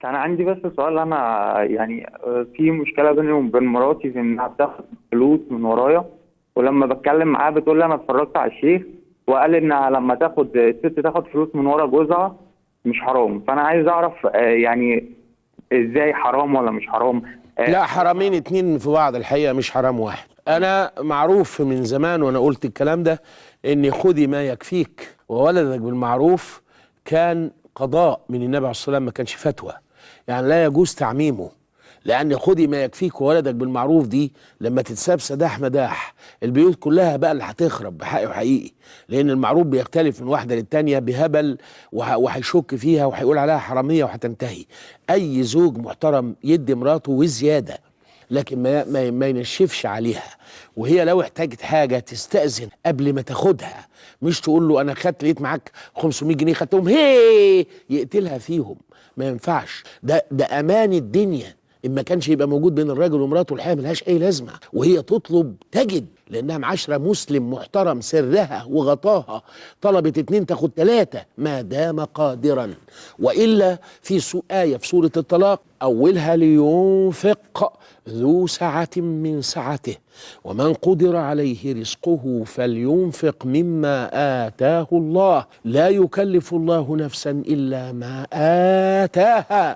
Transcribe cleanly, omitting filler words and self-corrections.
كان عندي بس سؤال. انا يعني في مشكله بيني وبين مراتي في انها بتاخد فلوس من ورايا، ولما بتكلم معاها بتقول لي انا اتفرجت على الشيخ وقال انها لما تاخد الست تاخد فلوس من ورا جوزها مش حرام. فانا عايز اعرف يعني ازاي حرام ولا مش حرام؟ لا، هل حرامين اتنين في بعض الحقيقة، مش حرام واحد. انا معروف من زمان وانا قلت الكلام ده، ان خذي ما يكفيك وولدك بالمعروف كان قضاء من النبي عليه الصلاة والسلام، ما كانش فتوى. يعني لا يجوز تعميمه، لان خذي ما يكفيك وولدك بالمعروف دي لما تتساب سداح مداح البيوت كلها بقى اللي هتخرب بحقي وحقيقي، لان المعروف بيختلف من واحده للتانيه بهبل، وهيشك فيها وهيقول عليها حراميه وهتنتهي. اي زوج محترم يدي مراته وزياده، لكن ما ينشفش عليها، وهي لو احتاجت حاجه تستأذن قبل ما تاخدها، مش تقول له انا خدت لقيت معاك 500 جنيه خدتهم هي يقتلها فيهم. ما ينفعش، ده امان الدنيا. ان ما كانش يبقى موجود بين الراجل ومراته الحياه ملهاش اي لازمه، وهي تطلب تجد، لانها معاشره مسلم محترم سرها وغطاها، طلبت اتنين تاخد تلاته ما دام قادرا. والا في ايه في سوره الطلاق اولها لينفق ذو سعه من سعته ومن قدر عليه رزقه فلينفق مما آتاه الله لا يكلف الله نفسا إلا ما آتاها.